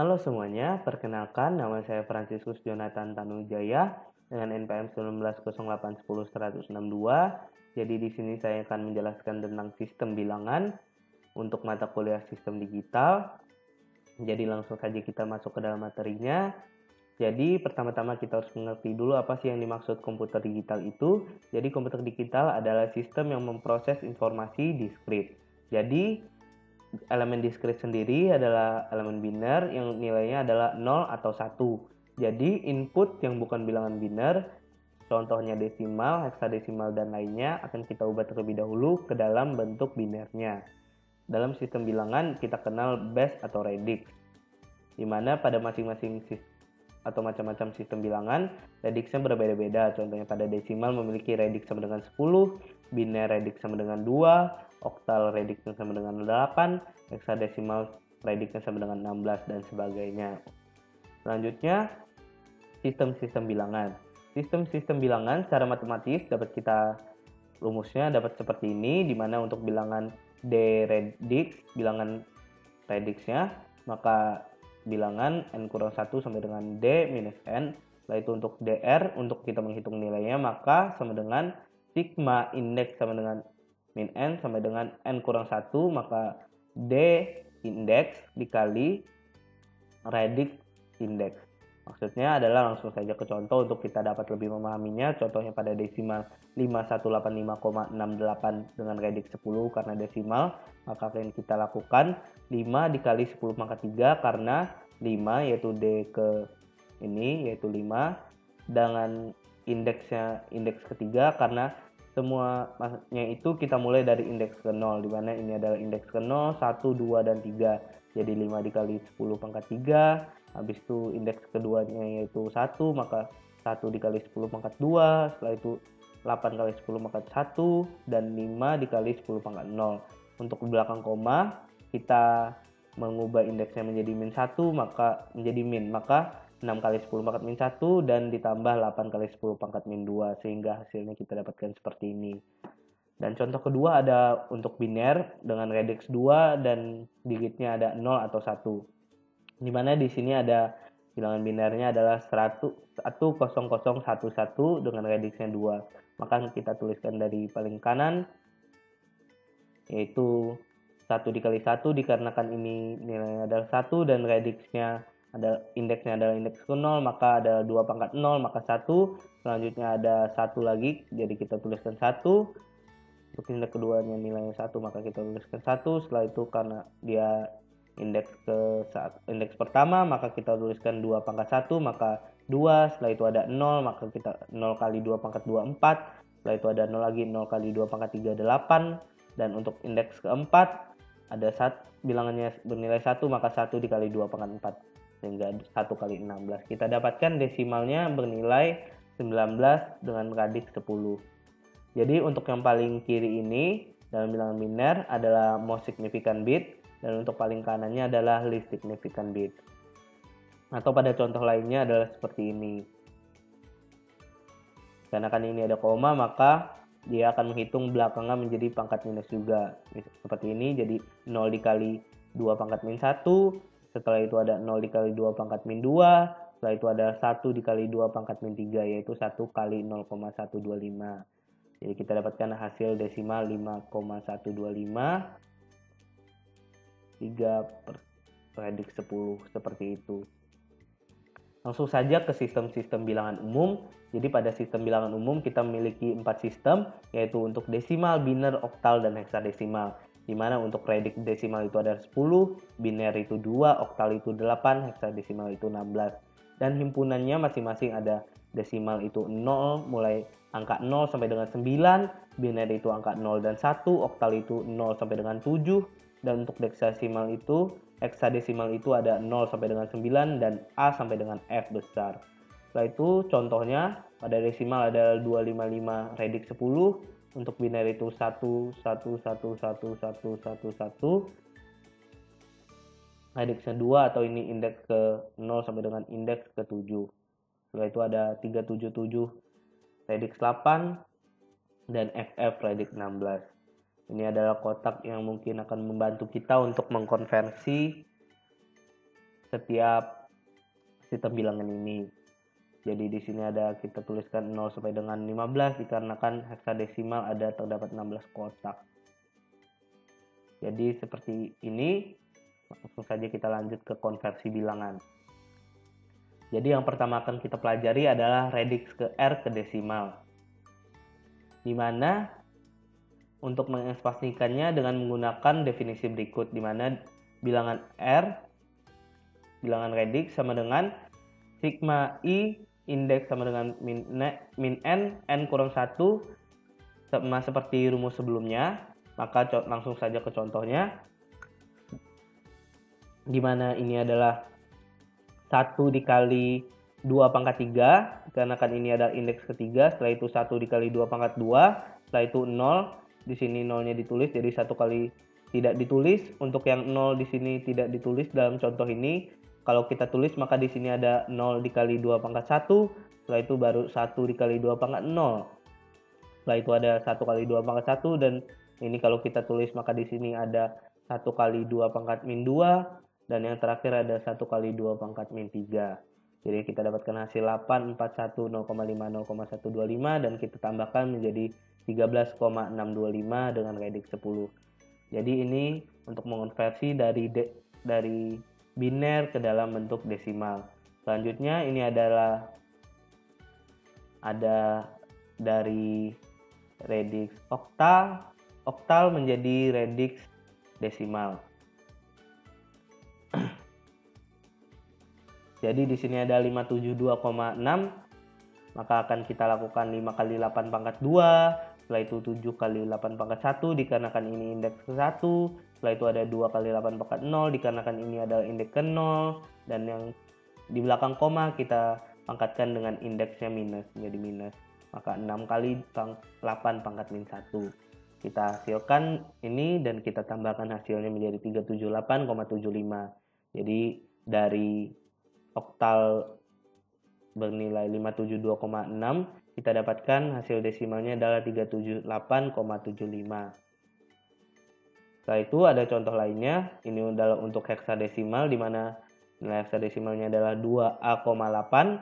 Halo semuanya, perkenalkan nama saya Franciscus Jonathan Tanujaya dengan NPM 19081162. Jadi di sini saya akan menjelaskan tentang sistem bilangan untuk mata kuliah sistem digital. Jadi langsung saja kita masuk ke dalam materinya. Jadi pertama-tama kita harus mengerti dulu apa sih yang dimaksud komputer digital itu. Jadi komputer digital adalah sistem yang memproses informasi diskrit. Jadi elemen diskrit sendiri adalah elemen biner yang nilainya adalah 0 atau 1. Jadi input yang bukan bilangan biner, contohnya desimal, heksadesimal, dan lainnya akan kita ubah terlebih dahulu ke dalam bentuk binernya. Dalam sistem bilangan kita kenal base atau radix, di mana pada masing-masing atau macam-macam sistem bilangan, radixnya berbeda-beda. Contohnya pada desimal memiliki radix sama dengan 10, biner radix sama dengan 2, oktal radixnya sama dengan 8, heksadesimal radixnya sama dengan 16, dan sebagainya. Selanjutnya, sistem-sistem bilangan. Sistem-sistem bilangan secara matematis dapat kita rumusnya dapat seperti ini, di mana untuk bilangan D radix, bilangan radixnya, maka bilangan n kurang 1 sampai dengan d minus n. Setelah itu untuk dr, untuk kita menghitung nilainya, maka sama dengan sigma indeks sama dengan min n sampai dengan n kurang 1, maka d indeks dikali radix indeks. Maksudnya adalah langsung saja ke contoh untuk kita dapat lebih memahaminya. Contohnya pada desimal 5185,68 dengan radix 10 karena desimal, maka akan kita lakukan 5 dikali 10 pangkat 3 karena 5 yaitu D ke ini yaitu 5 dengan indeksnya indeks ketiga karena semuanya itu kita mulai dari indeks ke 0, di mana ini adalah indeks ke 0, 1, 2, dan 3. Jadi 5 dikali 10 pangkat 3, habis itu indeks keduanya yaitu 1, maka 1 dikali 10 pangkat 2, setelah itu 8 kali 10 pangkat 1, dan 5 dikali 10 pangkat 0. Untuk belakang koma, kita mengubah indeksnya menjadi min 1, maka menjadi min, maka 6 kali 10 pangkat min 1 dan ditambah 8 kali 10 pangkat min 2, sehingga hasilnya kita dapatkan seperti ini. Dan contoh kedua ada untuk biner dengan radix 2 dan digitnya ada 0 atau 1. Di mana di sini ada bilangan binernya adalah 10011 dengan radixnya 2. Maka kita tuliskan dari paling kanan yaitu 1 dikali 1 dikarenakan ini nilainya adalah 1 dan radixnya ada indeksnya adalah indeks ke 0, maka ada 2 pangkat 0, maka 1. Selanjutnya ada 1 lagi, jadi kita tuliskan 1. Untuk indeks keduanya nilainya 1, maka kita tuliskan 1. Setelah itu karena dia indeks pertama, maka kita tuliskan 2 pangkat 1, maka 2. Setelah itu ada 0, maka kita 0 kali 2 pangkat 2, 4. Setelah itu ada 0 lagi, 0 kali 2 pangkat 3, 8. Dan untuk indeks keempat, ada bilangannya bernilai 1, maka 1 dikali 2 pangkat 4. Sehingga 1 kali 16. Kita dapatkan desimalnya bernilai 19 dengan radix 10. Jadi untuk yang paling kiri ini dalam bilangan biner adalah most significant bit, dan untuk paling kanannya adalah least significant bit. Atau pada contoh lainnya adalah seperti ini. Karena kan ini ada koma, maka dia akan menghitung belakangnya menjadi pangkat minus juga. Seperti ini, jadi 0 dikali 2 pangkat min 1, setelah itu ada 0 dikali 2 pangkat min 2, setelah itu ada 1 dikali 2 pangkat min 3, yaitu 1 kali 0,125. Jadi kita dapatkan hasil desimal 5,125, 3 per radix 10, seperti itu. Langsung saja ke sistem-sistem bilangan umum. Jadi pada sistem bilangan umum kita memiliki 4 sistem, yaitu untuk desimal, biner, oktal, dan heksadesimal. Di mana untuk radix desimal itu ada 10, biner itu 2, oktal itu 8, heksadesimal itu 16. Dan himpunannya masing-masing ada desimal itu 0, mulai angka 0 sampai dengan 9, biner itu angka 0 dan 1, oktal itu 0 sampai dengan 7, dan untuk heksadesimal itu ada 0 sampai dengan 9 dan A sampai dengan F besar. Setelah itu contohnya pada desimal ada 255 radix 10, untuk biner itu 1, 1, 1, 1, 1, 1, 1. Radixnya 2 atau ini indeks ke 0 sampai dengan indeks ke 7. Setelah itu ada 377 radix 8 dan FF radix 16. Ini adalah kotak yang mungkin akan membantu kita untuk mengkonversi setiap sistem bilangan ini. Jadi di sini ada kita tuliskan 0 sampai dengan 15 dikarenakan heksadesimal terdapat 16 kotak. Jadi seperti ini, langsung saja kita lanjut ke konversi bilangan. Jadi yang pertama akan kita pelajari adalah radix ke R ke desimal. Di mana untuk mengekspresikannya dengan menggunakan definisi berikut, di mana bilangan R, bilangan radix sama dengan sigma I indeks sama dengan min n kurang 1, sama seperti rumus sebelumnya. Maka langsung saja ke contohnya, di mana ini adalah 1 dikali 2 pangkat 3, karena kan ini adalah indeks ketiga. Setelah itu 1 dikali 2 pangkat 2, setelah itu 0, di sini 0-nya ditulis, jadi 1 kali tidak ditulis. Untuk yang 0 di sini tidak ditulis dalam contoh ini. Kalau kita tulis maka di sini ada 0 dikali 2 pangkat 1, setelah itu baru 1 dikali 2 pangkat 0. Setelah itu ada 1 kali 2 pangkat 1, dan ini kalau kita tulis maka di sini ada 1 kali 2 pangkat min 2, dan yang terakhir ada 1 kali 2 pangkat min 3. Jadi kita dapatkan hasil 8, 41, 0,5, 0,125, dan kita tambahkan menjadi 13,625 dengan radix 10. Jadi ini untuk mengonversi dari biner ke dalam bentuk desimal. Selanjutnya ini adalah ada dari radix oktal menjadi radix desimal. Jadi di sini ada 572,6, maka akan kita lakukan 5 kali 8 pangkat 2, setelah itu 7 kali 8 pangkat 1 dikarenakan ini indeks ke 1, setelah itu ada 2 kali 8 pangkat 0 dikarenakan ini adalah indeks ke 0, dan yang di belakang koma kita pangkatkan dengan indeksnya minus, menjadi minus. Maka 6 kali 8 pangkat min 1. Kita hasilkan ini dan kita tambahkan hasilnya menjadi 378,75. Jadi dari oktal bernilai 572,6, kita dapatkan hasil desimalnya adalah 378,75. Setelah itu ada contoh lainnya, ini adalah untuk heksadesimal, di mana nilai heksadesimalnya adalah 2A,8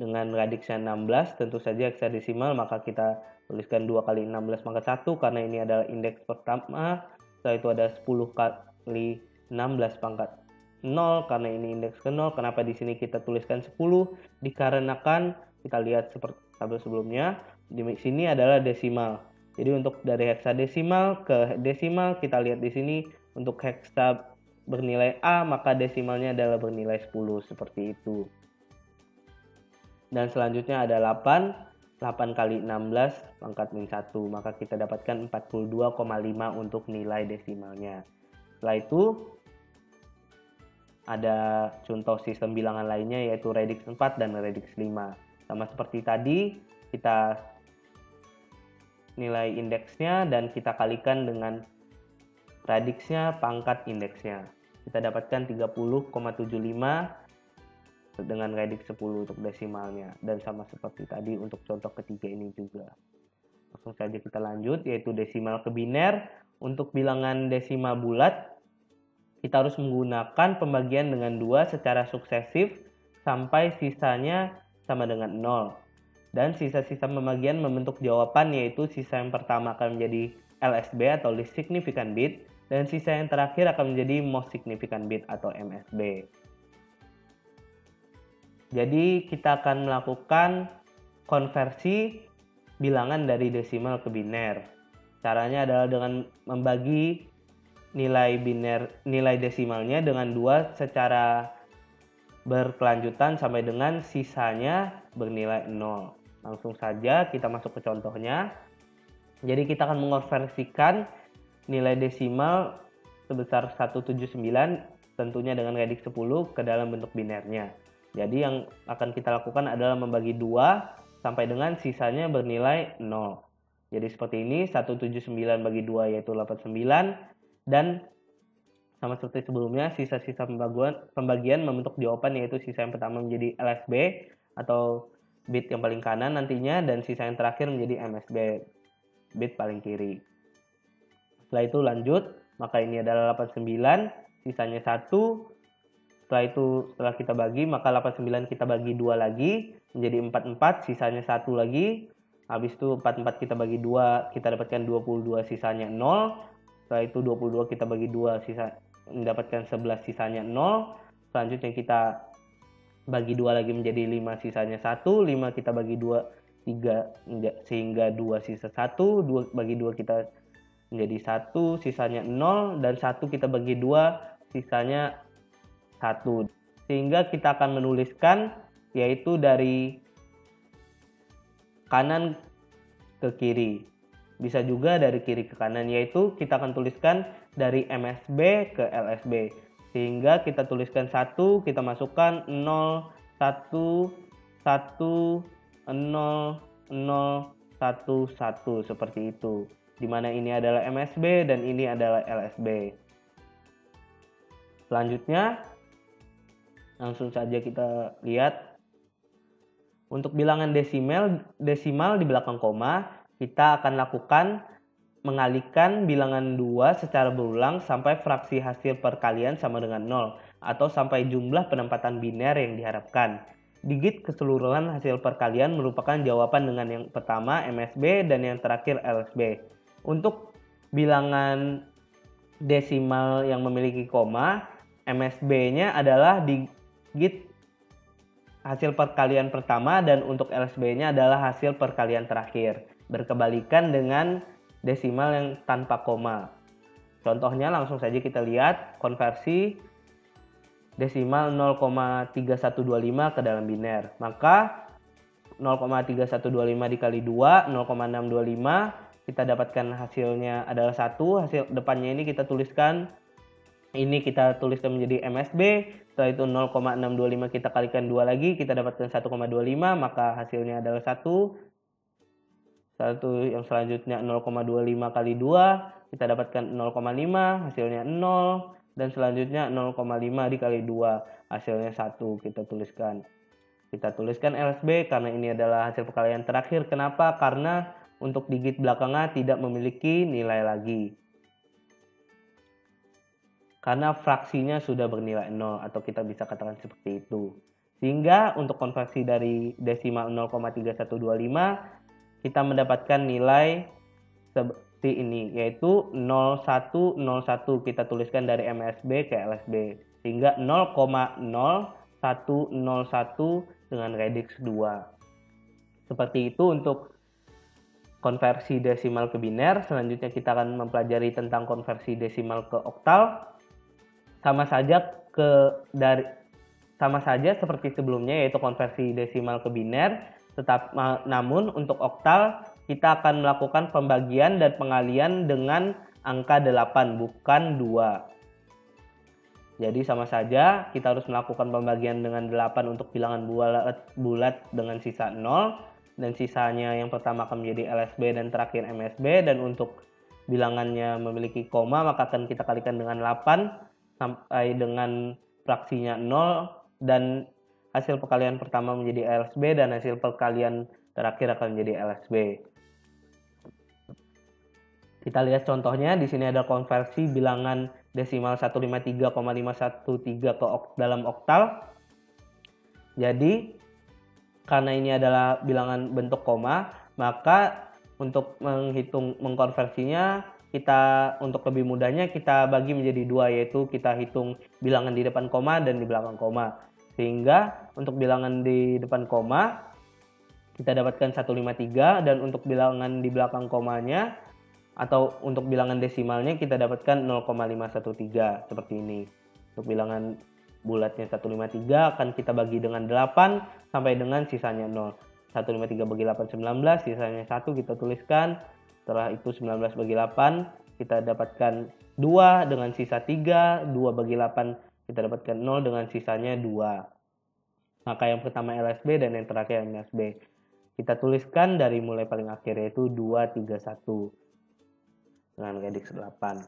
dengan radiksnya 16. Tentu saja heksadesimal, maka kita tuliskan 2 kali 16 pangkat 1 karena ini adalah indeks pertama. Setelah itu ada 10 kali 16 pangkat 0 karena ini indeks ke 0. Kenapa di sini kita tuliskan 10? Dikarenakan kita lihat seperti tabel sebelumnya, di sini adalah desimal. Jadi untuk dari heksadesimal ke desimal, kita lihat di sini untuk heksa bernilai A, maka desimalnya adalah bernilai 10, seperti itu. Dan selanjutnya ada 8 kali 16 pangkat min 1, maka kita dapatkan 42,5 untuk nilai desimalnya. Setelah itu ada contoh sistem bilangan lainnya, yaitu radix 4 dan radix 5. Sama seperti tadi, kita nilai indeksnya dan kita kalikan dengan radiksnya pangkat indeksnya. Kita dapatkan 30,75 dengan radix 10 untuk desimalnya. Dan sama seperti tadi untuk contoh ketiga ini juga. Langsung saja kita lanjut, yaitu desimal ke biner. Untuk bilangan desimal bulat, kita harus menggunakan pembagian dengan 2 secara suksesif sampai sisanya sama dengan 0. Dan sisa-sisa pembagian membentuk jawaban, yaitu sisa yang pertama akan menjadi LSB atau least significant bit, dan sisa yang terakhir akan menjadi most significant bit atau MSB. Jadi kita akan melakukan konversi bilangan dari desimal ke biner. Caranya adalah dengan membagi nilai desimalnya dengan 2 secara berkelanjutan sampai dengan sisanya bernilai 0. Langsung saja kita masuk ke contohnya. Jadi kita akan mengonversikan nilai desimal sebesar 179 tentunya dengan radix 10 ke dalam bentuk binernya. Jadi yang akan kita lakukan adalah membagi 2 sampai dengan sisanya bernilai 0. Jadi seperti ini, 179 bagi 2 yaitu 89, dan sama seperti sebelumnya, sisa-sisa pembagian membentuk jawaban, yaitu sisa yang pertama menjadi LSB atau bit yang paling kanan nantinya, dan sisa yang terakhir menjadi MSB, bit paling kiri. Setelah itu lanjut, maka ini adalah 89, sisanya 1, setelah kita bagi, maka 89 kita bagi 2 lagi, menjadi 44, sisanya 1 lagi. Habis itu 44 kita bagi 2, kita dapatkan 22, sisanya 0. Setelah itu 22 kita bagi 2, mendapatkan 11, sisanya 0. Selanjutnya kita bagi 2 lagi menjadi 5, sisanya 1. 5 kita bagi 2, 3, sehingga 2 sisa 1. 2 bagi 2 kita menjadi 1, sisanya 0. Dan 1 kita bagi 2, sisanya 1. Sehingga kita akan menuliskan yaitu dari kanan ke kiri. Bisa juga dari kiri ke kanan, yaitu kita akan tuliskan dari MSB ke LSB. Sehingga kita tuliskan 1, kita masukkan 0, 1, 1, 0, 0, 1, 1, seperti itu. Dimana ini adalah MSB dan ini adalah LSB. Selanjutnya, langsung saja kita lihat. Untuk bilangan desimal di belakang koma, kita akan lakukan mengalihkan bilangan 2 secara berulang sampai fraksi hasil perkalian sama dengan 0, atau sampai jumlah penempatan biner yang diharapkan. Digit keseluruhan hasil perkalian merupakan jawaban dengan yang pertama MSB dan yang terakhir LSB. Untuk bilangan desimal yang memiliki koma, MSB-nya adalah digit hasil perkalian pertama dan untuk LSB-nya adalah hasil perkalian terakhir. Berkebalikan dengan desimal yang tanpa koma. Contohnya langsung saja kita lihat konversi desimal 0,3125 ke dalam biner. Maka 0,3125 dikali 2, 0,625, kita dapatkan hasilnya adalah 1. Hasil depannya ini kita tuliskan menjadi MSB. Setelah itu 0,625 kita kalikan 2 lagi, kita dapatkan 1,25, maka hasilnya adalah 1. Yang selanjutnya 0,25 kali 2, kita dapatkan 0,5, hasilnya 0. Dan selanjutnya 0,5 dikali 2, hasilnya 1, kita tuliskan. Kita tuliskan LSB karena ini adalah hasil perkalian terakhir. Kenapa? Karena untuk digit belakangnya tidak memiliki nilai lagi. Karena fraksinya sudah bernilai 0, atau kita bisa katakan seperti itu. Sehingga untuk konversi dari desimal 0,3125, kita mendapatkan nilai seperti ini, yaitu 0101, kita tuliskan dari MSB ke LSB. Sehingga 0,0101 dengan radix 2. Seperti itu untuk konversi desimal ke biner. Selanjutnya kita akan mempelajari tentang konversi desimal ke oktal. Sama saja seperti sebelumnya, yaitu konversi desimal ke biner. Namun untuk oktal kita akan melakukan pembagian dan pengalian dengan angka 8, bukan 2. Jadi sama saja kita harus melakukan pembagian dengan 8 untuk bilangan bulat dengan sisa 0. Dan sisanya yang pertama akan menjadi LSB dan terakhir MSB. Dan untuk bilangannya memiliki koma, maka akan kita kalikan dengan 8 sampai dengan fraksinya 0. Dan hasil perkalian pertama menjadi LSB dan hasil perkalian terakhir akan menjadi LSB. Kita lihat contohnya. Di sini ada konversi bilangan desimal 153,513 ke dalam oktal. Jadi karena ini adalah bilangan bentuk koma, maka untuk mengkonversinya kita untuk lebih mudahnya kita bagi menjadi 2, yaitu kita hitung bilangan di depan koma dan di belakang koma. Sehingga untuk bilangan di depan koma kita dapatkan 153, dan untuk bilangan di belakang komanya atau untuk bilangan desimalnya kita dapatkan 0,513 seperti ini. Untuk bilangan bulatnya 153 akan kita bagi dengan 8 sampai dengan sisanya 0. 153 bagi 8 19, sisanya 1 kita tuliskan. Setelah itu 19 bagi 8 kita dapatkan 2 dengan sisa 3, 2 bagi 8 kita dapatkan 0 dengan sisanya 2. Maka yang pertama LSB dan yang terakhir MSB. Kita tuliskan dari mulai paling akhir, yaitu 2, 3, 1 dengan radix 8.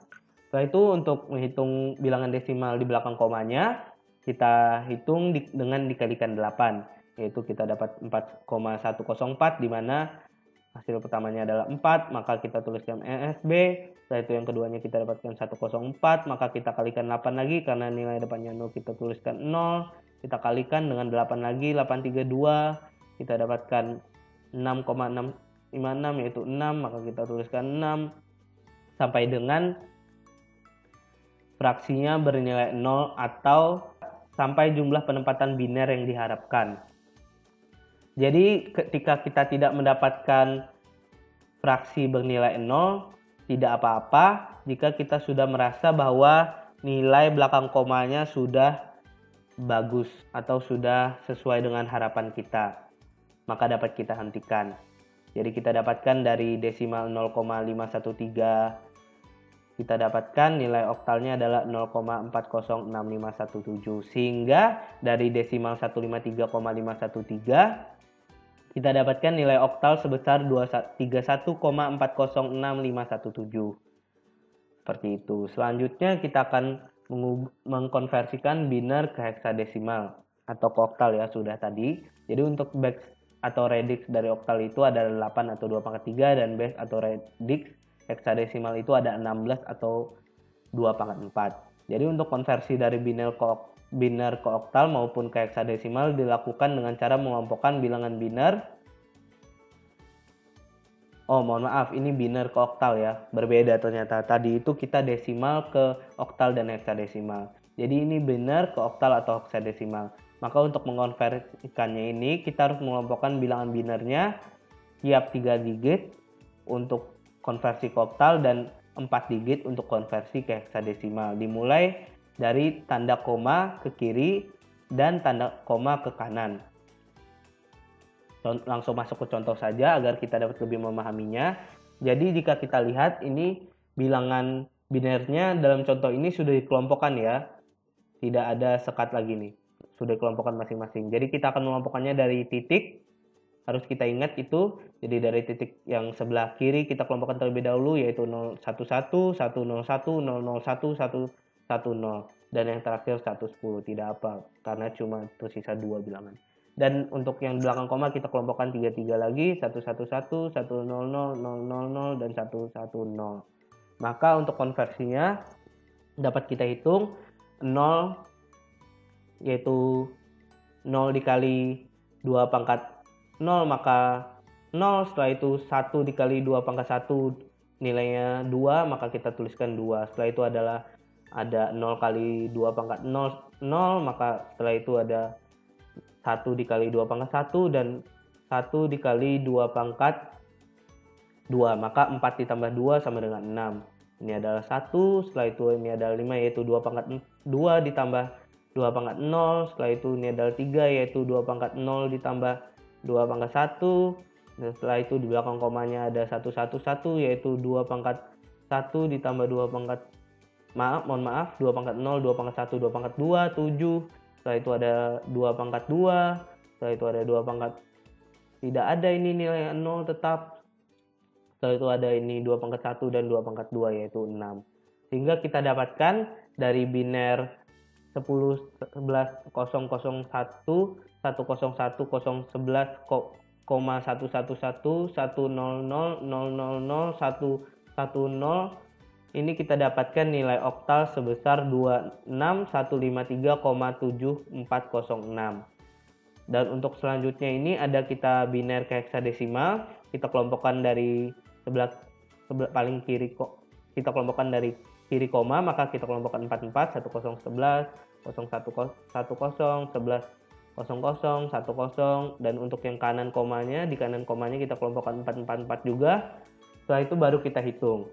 Setelah itu untuk menghitung bilangan desimal di belakang komanya, kita hitung dengan dikalikan 8, yaitu kita dapat 4,104, di mana hasil pertamanya adalah 4, maka kita tuliskan ESB. Setelah itu yang keduanya kita dapatkan 104, maka kita kalikan 8 lagi, karena nilai depannya 0 kita tuliskan 0. Kita kalikan dengan 8 lagi, 832, kita dapatkan 6,656 yaitu 6, maka kita tuliskan 6. Sampai dengan fraksinya bernilai 0 atau sampai jumlah penempatan biner yang diharapkan. Jadi ketika kita tidak mendapatkan fraksi bernilai 0, tidak apa-apa jika kita sudah merasa bahwa nilai belakang komanya sudah bagus atau sudah sesuai dengan harapan kita, maka dapat kita hentikan. Jadi kita dapatkan dari desimal 0,513, kita dapatkan nilai oktalnya adalah 0,406517, sehingga dari desimal 153,513 kita dapatkan nilai oktal sebesar 31,406517. Seperti itu. Selanjutnya kita akan mengkonversikan biner ke heksadesimal atau ke oktal ya, sudah tadi. Jadi untuk base atau radix dari oktal itu ada 8 atau 2/3, dan base atau radix heksadesimal itu ada 16 atau 2/4. Jadi untuk konversi dari biner ke oktal maupun ke heksadesimal dilakukan dengan cara mengelompokkan bilangan biner. Oh, mohon maaf, ini biner ke oktal ya. Berbeda ternyata. Tadi itu kita desimal ke oktal dan heksadesimal. Jadi ini biner ke oktal atau heksadesimal. Maka untuk mengonversikannya ini kita harus mengelompokkan bilangan binernya tiap 3 digit untuk konversi ke oktal dan 4 digit untuk konversi ke heksadesimal. Dimulai dari tanda koma ke kiri dan tanda koma ke kanan. Langsung masuk ke contoh saja agar kita dapat lebih memahaminya. Jadi jika kita lihat ini bilangan binernya dalam contoh ini sudah dikelompokkan ya. Tidak ada sekat lagi nih. Sudah dikelompokkan masing-masing. Jadi kita akan mengelompokkannya dari titik. Harus kita ingat itu. Jadi dari titik yang sebelah kiri kita kelompokkan terlebih dahulu, yaitu 011, 101, 001, 110. Dan yang terakhir 110. Tidak apa, karena cuma tersisa 2 bilangan. Dan untuk yang belakang koma kita kelompokkan 3 lagi, 111, 100, 000, dan 110. Maka untuk konversinya dapat kita hitung 0 yaitu 0 dikali 2/0, maka 0. Setelah itu 1 dikali 2/1 nilainya 2, maka kita tuliskan 2. Setelah itu ada 0 kali 2/0, 0, maka setelah itu ada 1 dikali 2/1 dan 1 dikali 2/2, maka 4 ditambah 2 sama dengan 6. Ini adalah 1, setelah itu ini adalah 5 yaitu 2/2 ditambah 2/0, setelah itu ini adalah 3 yaitu 2/0 ditambah 2/1, dan setelah itu di belakang komanya ada 111 yaitu 2/1 ditambah 2/0, 2/0, 2/1, 2/2, 7. Setelah itu ada 2/2, setelah itu ada 2/, tidak ada ini nilai 0 tetap. Setelah itu ada ini 2/1 dan 2/2 yaitu 6. Sehingga kita dapatkan dari biner 10, 11, 001, 101, 011, 111, 100, 000, 110. Ini kita dapatkan nilai oktal sebesar 26153,7406. Dan untuk selanjutnya ini ada kita biner ke heksadesimal. Kita kelompokkan dari sebelah paling kiri, kita kelompokkan dari kiri koma, maka kita kelompokkan 44, 1011, 0110, 11, 00, 10, dan untuk yang kanan komanya, di kanan komanya kita kelompokkan 444 juga. Setelah itu baru kita hitung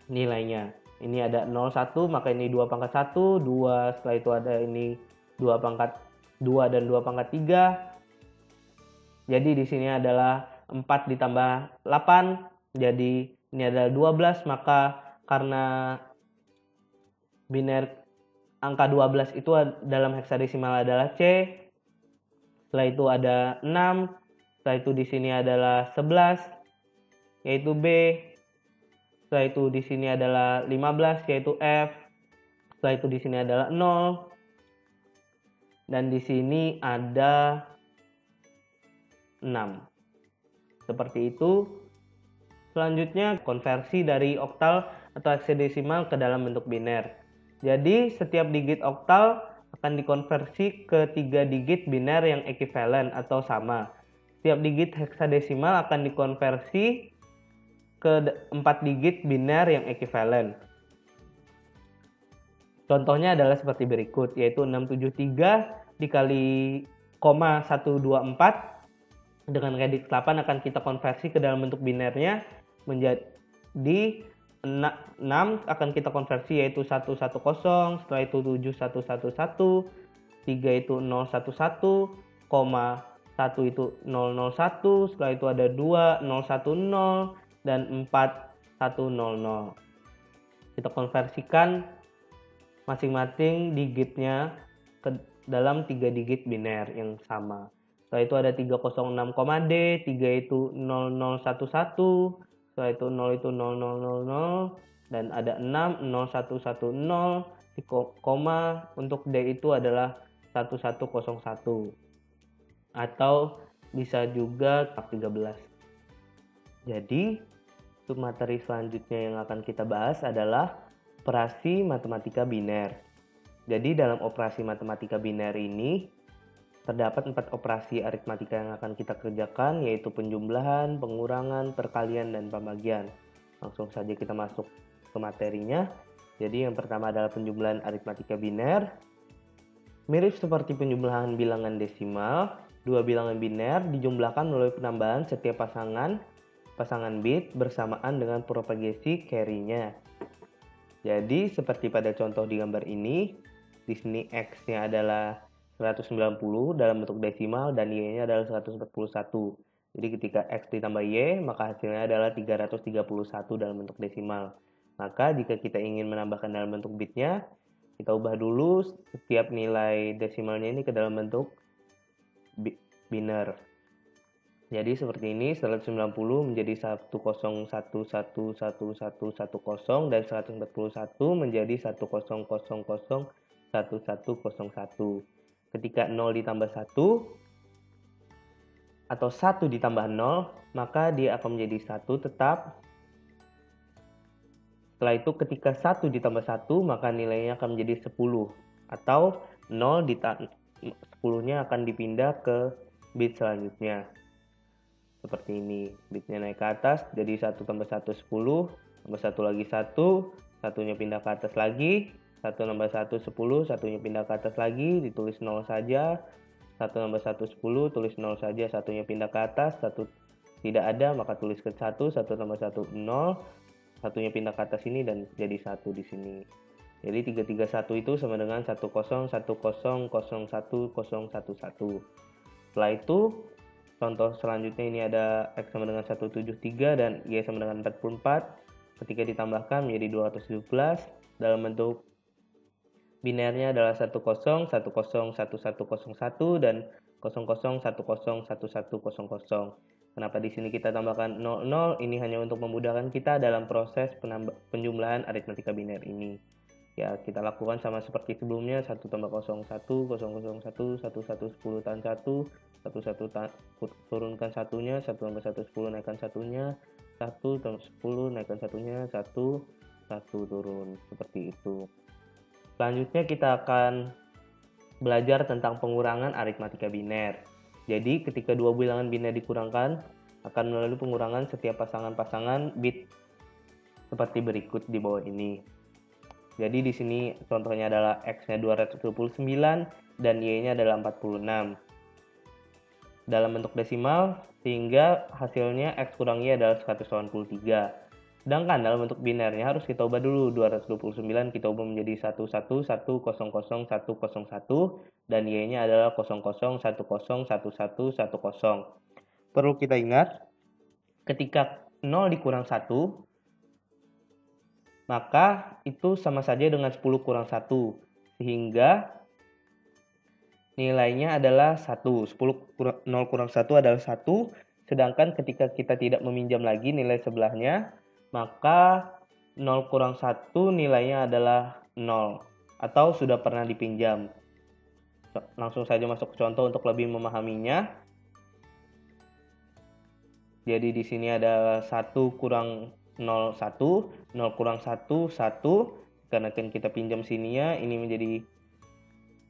nilainya. Ini ada 01, maka ini 2/1, 2, setelah itu ada ini 2/2 dan 2/3. Jadi di sini adalah 4 ditambah 8, jadi ini adalah 12, maka karena biner angka 12 itu dalam heksadesimal adalah C. Setelah itu ada 6, setelah itu di sini adalah 11 yaitu B. Setelah itu di sini adalah 15 yaitu F. Setelah itu di sini adalah 0. Dan di sini ada 6. Seperti itu. Selanjutnya, konversi dari oktal atau heksadesimal ke dalam bentuk biner. Jadi, setiap digit oktal akan dikonversi ke 3 digit biner yang ekuivalen atau sama. Setiap digit heksadesimal akan dikonversi ke 4 digit biner yang ekuivalen. Contohnya adalah seperti berikut, yaitu 673 dikali 124 dengan radix 8 akan kita konversi ke dalam bentuk binernya menjadi 6 akan kita konversi yaitu 110, setelah itu 7111, 3 itu 011, 1 itu 001, setelah itu ada 2 010 dan 4 100. Kita konversikan masing-masing digitnya ke dalam 3 digit biner yang sama. Setelah itu ada 306, D, 3 itu 0011, setelah itu 0 itu 0000, dan ada 6 0110, di koma untuk D itu adalah 1101, atau bisa juga 13. Jadi, untuk materi selanjutnya yang akan kita bahas adalah operasi matematika biner. Jadi dalam operasi matematika biner ini terdapat 4 operasi aritmatika yang akan kita kerjakan, yaitu penjumlahan, pengurangan, perkalian, dan pembagian. Langsung saja kita masuk ke materinya. Jadi yang pertama adalah penjumlahan aritmatika biner. Mirip seperti penjumlahan bilangan desimal, 2 bilangan biner dijumlahkan melalui penambahan setiap pasangan bit bersamaan dengan propagasi carry-nya. Jadi seperti pada contoh di gambar ini, di sini X-nya adalah 190 dalam bentuk desimal dan Y-nya adalah 141. Jadi ketika X ditambah Y, maka hasilnya adalah 331 dalam bentuk desimal. Maka jika kita ingin menambahkan dalam bentuk bitnya, kita ubah dulu setiap nilai desimalnya ini ke dalam bentuk biner. Jadi seperti ini, 190 menjadi 1011110 dan 141 menjadi 1001101. Ketika 0 ditambah 1 atau 1 ditambah 0, maka dia akan menjadi 1 tetap. Setelah itu ketika 1 ditambah 1, maka nilainya akan menjadi 10. Atau 0 10-nya akan dipindah ke bit selanjutnya. Seperti ini, bitnya naik ke atas, jadi 1 tambah 1 10, tambah 1 lagi 1, satunya pindah ke atas lagi, 1 tambah 1 10, satunya pindah ke atas lagi, ditulis 0 saja, 1 tambah 1 10, tulis 0 saja, satunya pindah ke atas, 1 tidak ada, maka tulis ke 1, 1 tambah 1 0, satunya pindah ke atas ini dan jadi 1 di sini. Jadi 331 itu sama dengan 1010101011. Setelah itu, contoh selanjutnya ini ada X sama dengan 173 dan Y sama dengan 44. Ketika ditambahkan menjadi 217. Dalam bentuk binernya adalah 10101101 dan 00101100. Kenapa di sini kita tambahkan 00? Ini hanya untuk memudahkan kita dalam proses penjumlahan aritmatika biner ini. Ya, kita lakukan sama seperti sebelumnya, 1 tambah 01, 001, 11 10 tan 1, 11 turunkan satunya, 1 tambah 1 10 naikkan satunya, 1 tambah 10 naikkan satunya, 1 turun, seperti itu. Selanjutnya kita akan belajar tentang pengurangan aritmatika biner. Jadi ketika dua bilangan biner dikurangkan, akan melalui pengurangan setiap pasangan-pasangan bit seperti berikut di bawah ini. Jadi di sini contohnya adalah X-nya 229 dan Y-nya adalah 46. Dalam bentuk desimal, sehingga hasilnya X kurang Y adalah 183. Sedangkan dalam bentuk binernya harus kita ubah dulu, 229 kita ubah menjadi 111000101 dan Y-nya adalah 00101110. Perlu kita ingat, ketika 0 dikurang 1, maka itu sama saja dengan 10 kurang 1, sehingga nilainya adalah 1. 0 kurang 1 adalah 1, sedangkan ketika kita tidak meminjam lagi nilai sebelahnya, maka 0 kurang 1 nilainya adalah 0, atau sudah pernah dipinjam. Langsung saja masuk ke contoh untuk lebih memahaminya. Jadi di sini ada 1 kurang 0, 1, 0 kurang 1, 1. Karena kan kita pinjam sininya, ini menjadi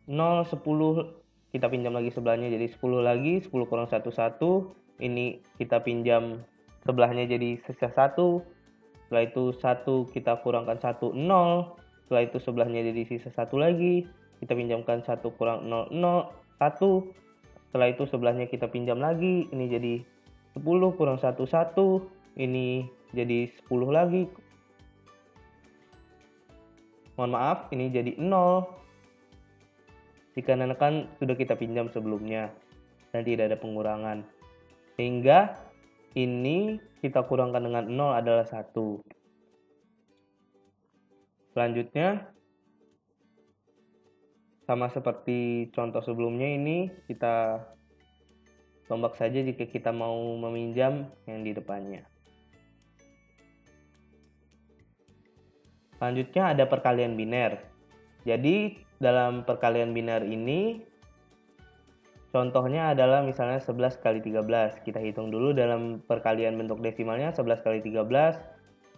0, 10. Kita pinjam lagi sebelahnya jadi 10 lagi, 10 kurang 1, 1. Ini kita pinjam sebelahnya jadi sisa 1. Setelah itu 1 kita kurangkan 1, 0. Setelah itu sebelahnya jadi sisa 1 lagi. Kita pinjamkan 1 kurang 0, 0, 1. Setelah itu sebelahnya kita pinjam lagi. Ini jadi 10 kurang 1, 1. Ini jadi 10 lagi. Mohon maaf, ini jadi 0. Dikarenakan sudah kita pinjam sebelumnya dan tidak ada pengurangan. Sehingga ini kita kurangkan dengan 0 adalah 1. Selanjutnya, sama seperti contoh sebelumnya, ini kita tombak saja jika kita mau meminjam yang di depannya. Selanjutnya ada perkalian biner. Jadi dalam perkalian biner ini contohnya adalah misalnya 11 kali 13. Kita hitung dulu dalam perkalian bentuk desimalnya 11 kali 13.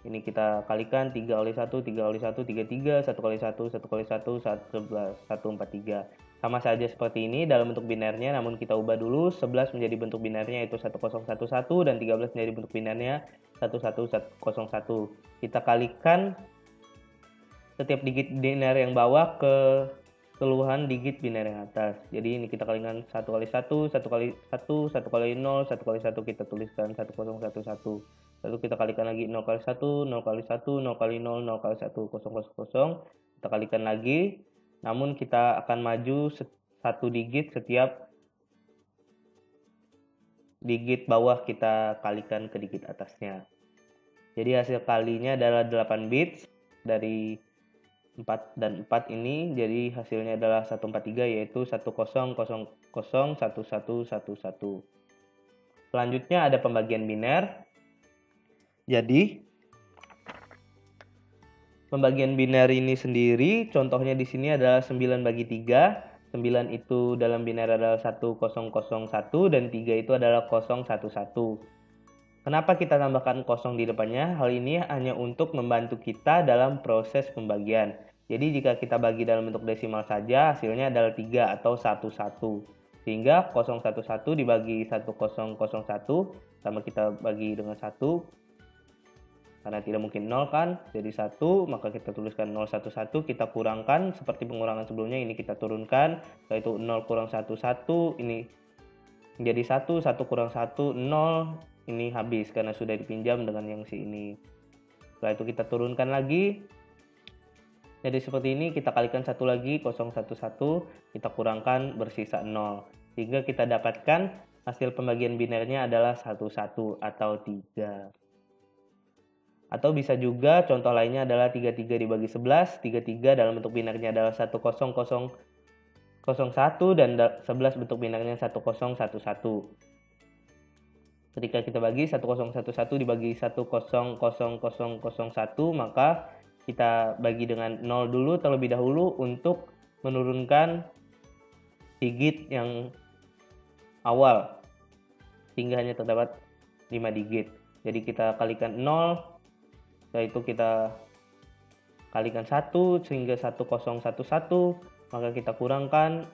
Ini kita kalikan 3 kali 1, 3 kali 1, 33, 1 kali 1, 1 kali 1, 11, 143. Sama saja seperti ini dalam bentuk binernya, namun kita ubah dulu 11 menjadi bentuk binernya yaitu 1011 dan 13 menjadi bentuk binernya 1101. Kita kalikan setiap digit biner yang bawah ke keseluruhan digit biner yang atas. Jadi ini kita kalikan 1 kali 1, 1 kali 1, 1 kali 0, 1 kali 1 kita tuliskan 1011. Lalu kita kalikan lagi 0 kali 1, 0 kali 1, 0 kali 0, 0 kali 1, 000. Kita kalikan lagi. Namun kita akan maju satu digit setiap digit bawah kita kalikan ke digit atasnya. Jadi hasil kalinya adalah 8 bits dari 4 dan 4 ini, jadi hasilnya adalah 143 yaitu 10001111. Selanjutnya ada pembagian biner. Jadi pembagian biner ini sendiri contohnya di sini adalah 9 bagi 3. 9 itu dalam biner adalah 1001 dan 3 itu adalah 011. Kenapa kita tambahkan kosong di depannya? Hal ini hanya untuk membantu kita dalam proses pembagian. Jadi jika kita bagi dalam bentuk desimal saja, hasilnya adalah 3 atau 11. Sehingga 011 dibagi 1001, sama kita bagi dengan 1. Karena tidak mungkin 0 kan, jadi 1, maka kita tuliskan 011, kita kurangkan seperti pengurangan sebelumnya, ini kita turunkan, yaitu 0 kurang 11, ini menjadi 1, 1 kurang 1, 0, ini habis karena sudah dipinjam dengan yang si ini. Setelah itu kita turunkan lagi. Jadi seperti ini, kita kalikan satu lagi 011, kita kurangkan bersisa 0. Sehingga kita dapatkan hasil pembagian binernya adalah 11 atau 3. Atau bisa juga contoh lainnya adalah 33 dibagi 11. 33 dalam bentuk binernya adalah 1001 dan 11 bentuk binernya 1011. Ketika kita bagi 1011 dibagi 100001, maka kita bagi dengan 0 dulu terlebih dahulu untuk menurunkan digit yang awal sehingga hanya terdapat 5 digit. Jadi kita kalikan 0, setelah itu kita kalikan 1 sehingga 1011, maka kita kurangkan,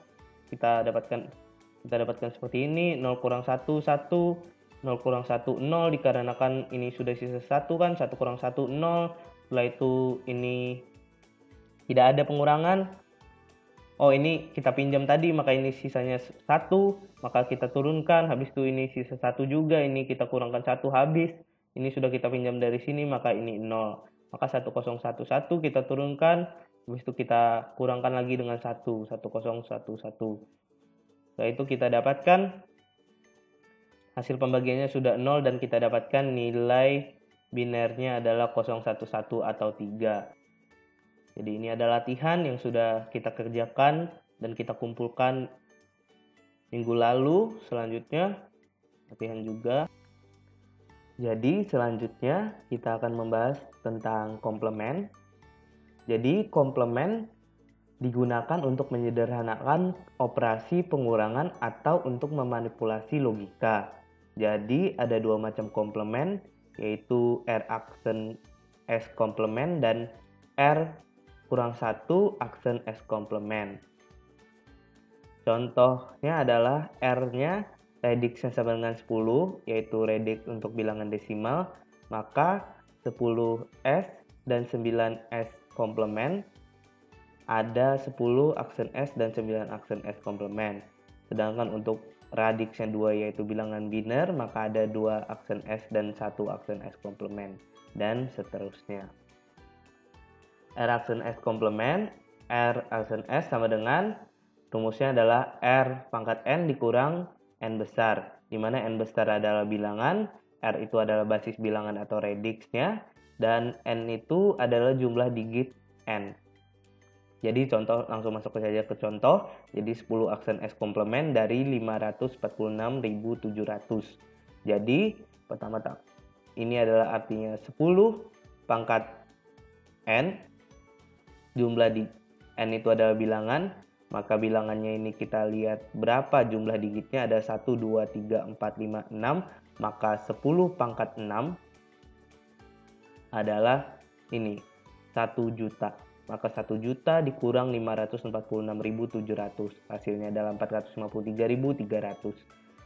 kita dapatkan seperti ini, 0 kurang 1, 1. 0 kurang 1, 0, dikarenakan ini sudah sisa 1 kan, 1 kurang 1, 0. Setelah itu ini tidak ada pengurangan. Oh, ini kita pinjam tadi, maka ini sisanya 1, maka kita turunkan. Habis itu ini sisa 1 juga, ini kita kurangkan 1 habis. Ini sudah kita pinjam dari sini, maka ini 0. Maka 1011 kita turunkan, habis itu kita kurangkan lagi dengan 1, 1011. Setelah itu kita dapatkan hasil pembagiannya sudah 0 dan kita dapatkan nilai binernya adalah 011 atau 3. Jadi ini adalah latihan yang sudah kita kerjakan dan kita kumpulkan minggu lalu. Selanjutnya latihan juga. Jadi selanjutnya kita akan membahas tentang komplement. Jadi komplement digunakan untuk menyederhanakan operasi pengurangan atau untuk memanipulasi logika. Jadi ada dua macam komplement, yaitu R aksen S komplement dan R kurang 1 aksen S komplement. Contohnya adalah R-nya radix yang sama dengan 10, yaitu radix untuk bilangan desimal, maka 10S dan 9S komplement ada 10 aksen S dan 9 aksen S komplement. Sedangkan untuk radixnya 2 yaitu bilangan biner, maka ada 2 aksen S dan 1 aksen S komplement, dan seterusnya. R aksen S komplement, R aksen S sama dengan, rumusnya adalah R pangkat N dikurang N besar, di mana N besar adalah bilangan, R itu adalah basis bilangan atau radixnya, dan N itu adalah jumlah digit N. Jadi contoh, langsung masuk saja ke contoh. Jadi 10 aksen S komplement dari 546.700. Jadi pertama ini adalah artinya 10 pangkat N, jumlah di N itu adalah bilangan, maka bilangannya ini kita lihat berapa jumlah digitnya, ada 1, 2, 3, 4, 5, 6, maka 10 pangkat 6 adalah ini 1 juta. Maka 1 juta dikurang 546.700, hasilnya adalah 453.300.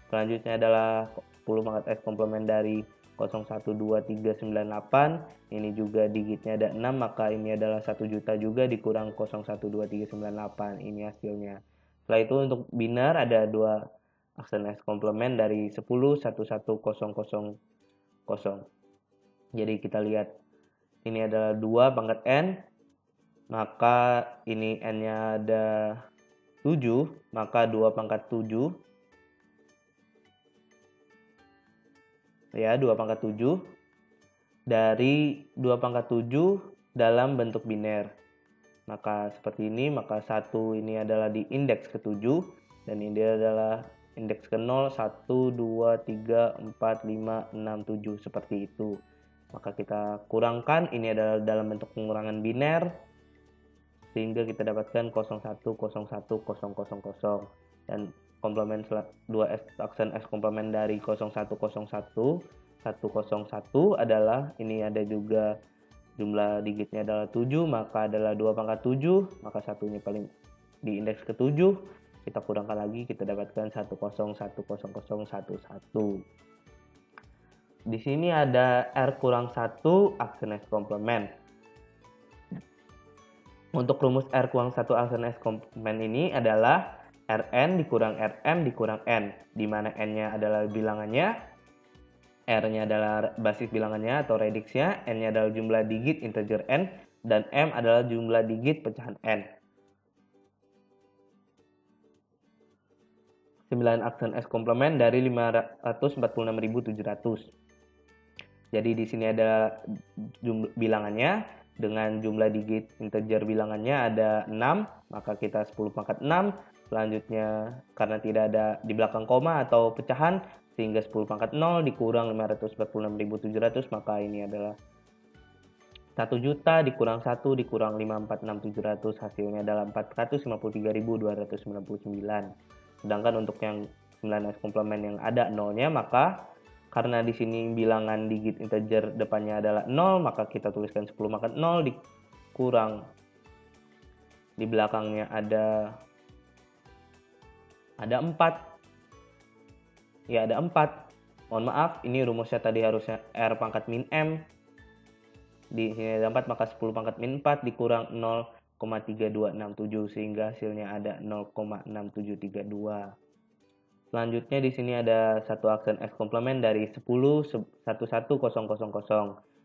Selanjutnya adalah 10 pangkat S komplement dari 012398, ini juga digitnya ada 6, maka ini adalah 1 juta juga dikurang 012398, ini hasilnya. Setelah itu untuk biner ada 2 aksen S komplement dari 10 11 000. Jadi kita lihat ini adalah 2 pangkat N, maka ini N-nya ada 7, maka 2 pangkat 7. Ya, 2 pangkat 7. Dari 2 pangkat 7 dalam bentuk biner. Maka seperti ini, maka 1 ini adalah di indeks ke-7, dan ini adalah indeks ke-0, 1, 2, 3, 4, 5, 6, 7, seperti itu. Maka kita kurangkan, ini adalah dalam bentuk pengurangan biner, sehingga kita dapatkan 01, 01, 000, dan komplement 2 aksen S komplement dari 01, 01, 101 adalah, ini ada juga jumlah digitnya adalah 7, maka adalah 2 pangkat 7, maka satunya paling di indeks ke-7, kita kurangkan lagi, kita dapatkan 10, 100, 11. Di sini ada R kurang 1 aksen S komplement. Untuk rumus R kurang 1 aksen S komplement ini adalah Rn dikurang Rm dikurang N, di mana N-nya adalah bilangannya, R-nya adalah basis bilangannya atau radixnya, N-nya adalah jumlah digit integer N, dan M adalah jumlah digit pecahan N. 9 aksen S komplement dari 546.700. Jadi di sini ada jumlah bilangannya, dengan jumlah digit integer bilangannya ada 6, maka kita 10 pangkat 6. Selanjutnya karena tidak ada di belakang koma atau pecahan, sehingga 10 pangkat 0 dikurang 546.700, maka ini adalah 1 juta dikurang 1 dikurang 546.700, hasilnya adalah 453.299. Sedangkan untuk yang 9S komplement yang ada nolnya, maka karena di sini bilangan digit integer depannya adalah 0, maka kita tuliskan 10 pangkat 0 dikurang di belakangnya ada 4. Ya, ada 4. Mohon maaf, ini rumusnya tadi harusnya R pangkat min M. Di sini ada 4, maka 10 pangkat min 4 dikurang 0,3267, sehingga hasilnya ada 0,6732. Selanjutnya di sini ada 1 aksen S komplement dari 10 11 000.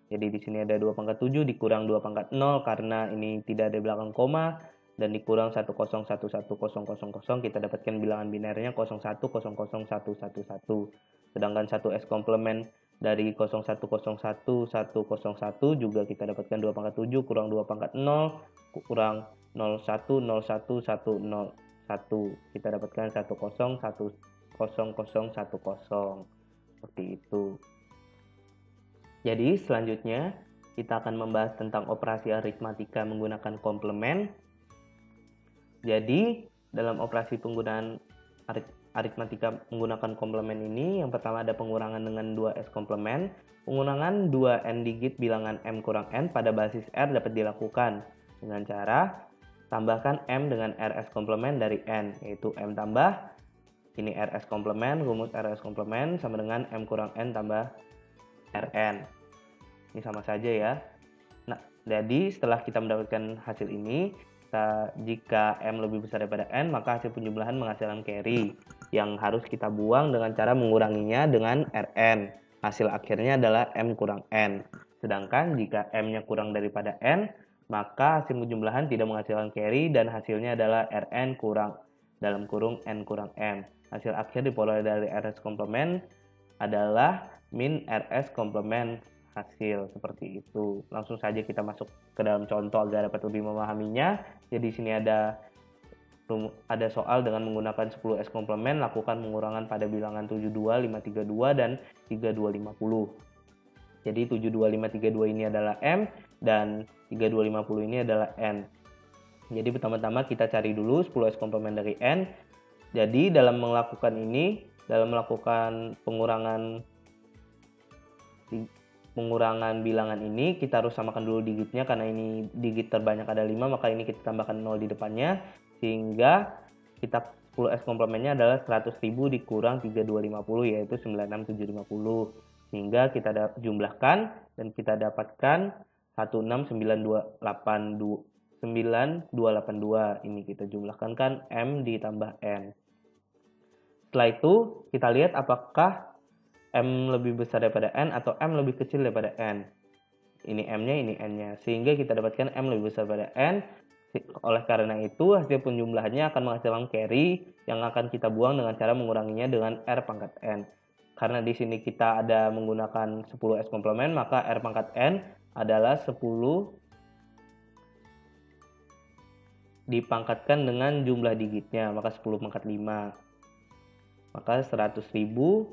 Jadi di sini ada 2 pangkat 7 dikurang 2 pangkat 0 karena ini tidak ada belakang koma, dan dikurang 10 11 000, kita dapatkan bilangan binernya 01 001 111. Sedangkan 1 S komplement dari 01 01 101 juga kita dapatkan 2 pangkat 7 kurang 2 pangkat 0 kurang 01 01 101. Kita dapatkan 10 0010, seperti itu. Jadi selanjutnya kita akan membahas tentang operasi aritmatika menggunakan komplement. Jadi dalam operasi penggunaan aritmatika menggunakan komplement ini, yang pertama ada pengurangan dengan 2S komplement. Pengurangan 2n digit bilangan m kurang n pada basis R dapat dilakukan dengan cara tambahkan m dengan rs komplement dari n, yaitu m tambah ini rs komplement, rumus rs komplement sama dengan m kurang n tambah rn. Ini sama saja ya. Nah, jadi setelah kita mendapatkan hasil ini, jika m lebih besar daripada n, maka hasil penjumlahan menghasilkan carry yang harus kita buang dengan cara menguranginya dengan rn. Hasil akhirnya adalah m kurang n. Sedangkan jika m-nya kurang daripada n, maka hasil penjumlahan tidak menghasilkan carry dan hasilnya adalah rn kurang dalam kurung n kurang m. Hasil akhir diperoleh dari rs komplement adalah min rs komplement hasil, seperti itu. Langsung saja kita masuk ke dalam contoh agar dapat lebih memahaminya. Jadi di sini ada soal dengan menggunakan 10s komplement, lakukan pengurangan pada bilangan 72, 532 dan 3250. Jadi 72532 ini adalah m dan 3250 ini adalah n. Jadi pertama-tama kita cari dulu 10s komplement dari n. Jadi dalam melakukan pengurangan bilangan ini, kita harus samakan dulu digitnya karena ini digit terbanyak ada 5, maka ini kita tambahkan 0 di depannya sehingga kita 10s komplementnya adalah 100.000 dikurang 3250 yaitu 96750, sehingga kita jumlahkan dan kita dapatkan 1692822. Ini kita jumlahkan kan m ditambah n. Setelah itu kita lihat apakah m lebih besar daripada n atau m lebih kecil daripada n. Ini m-nya, ini n-nya. Sehingga kita dapatkan m lebih besar daripada n. Oleh karena itu hasil penjumlahannya akan menghasilkan carry yang akan kita buang dengan cara menguranginya dengan r pangkat n. Karena di sini kita ada menggunakan 10s komplement, maka r pangkat n adalah 10 dipangkatkan dengan jumlah digitnya, maka 10 pangkat 5. Maka 100.000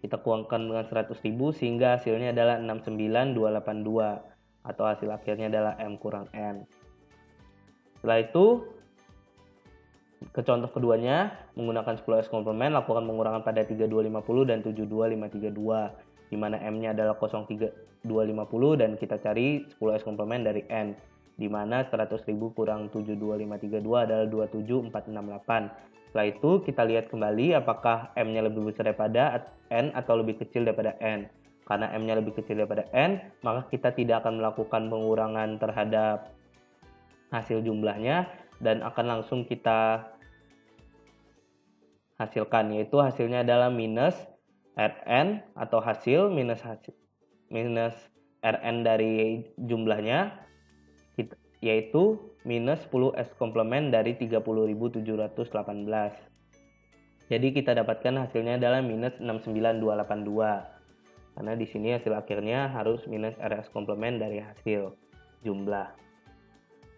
kita kuangkan dengan 100.000 sehingga hasilnya adalah 69282 atau hasil akhirnya adalah m kurang n. Setelah itu ke contoh keduanya, menggunakan 10s komplement, lakukan pengurangan pada 3250 dan 72532, di mana m-nya adalah 03250 dan kita cari 10s komplement dari n, di mana 100.000 kurang 72532 adalah 27468. Setelah itu kita lihat kembali apakah m-nya lebih besar daripada n atau lebih kecil daripada n. Karena m-nya lebih kecil daripada n, maka kita tidak akan melakukan pengurangan terhadap hasil jumlahnya dan akan langsung kita hasilkan, yaitu hasilnya adalah minus rn atau hasil minus rn dari jumlahnya, yaitu minus 10s komplement dari 30.718. Jadi kita dapatkan hasilnya adalah minus 69282. Karena di sini hasil akhirnya harus minus rs komplement dari hasil jumlah.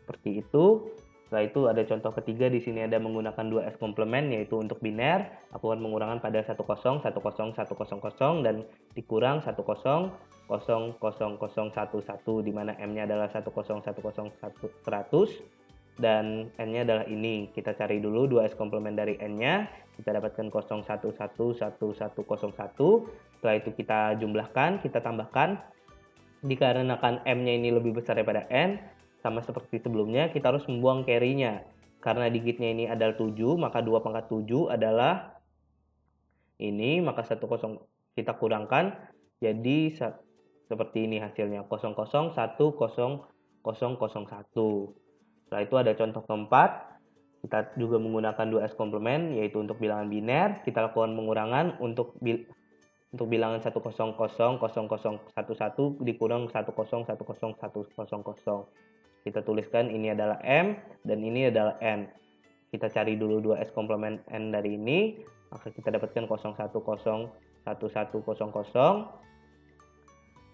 Seperti itu. Setelah itu ada contoh ketiga, di sini ada menggunakan 2s komplement, yaitu untuk biner, lakukan pengurangan pada 10 10100 dan dikurang 10 00011 di mana m-nya adalah 101100 dan n-nya adalah ini. Kita cari dulu 2s komplement dari n-nya, kita dapatkan 011101. Setelah itu kita jumlahkan, kita tambahkan. Dikarenakan m-nya ini lebih besar daripada n, sama seperti sebelumnya, kita harus membuang carry-nya. Karena digitnya ini adalah 7, maka 2 pangkat 7 adalah ini, maka 10 kita kurangkan, jadi seperti ini hasilnya, 00100001. Setelah itu ada contoh keempat, kita juga menggunakan 2s komplement, yaitu untuk bilangan biner, kita lakukan pengurangan untuk bilangan 1000011 dikurang 1010100. Kita tuliskan ini adalah m dan ini adalah n. Kita cari dulu 2s komplement n dari ini, maka kita dapatkan 010110.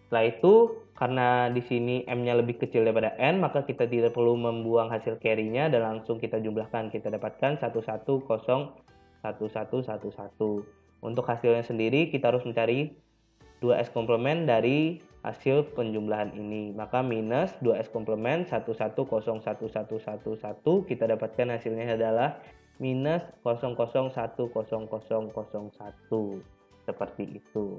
Setelah itu, karena di sini m-nya lebih kecil daripada n, maka kita tidak perlu membuang hasil carry-nya dan langsung kita jumlahkan. Kita dapatkan 1101111. Untuk hasilnya sendiri, kita harus mencari 2s komplement dari hasil penjumlahan ini. Maka minus 2s komplement 1101111, kita dapatkan hasilnya adalah minus 0,0100001. Seperti itu.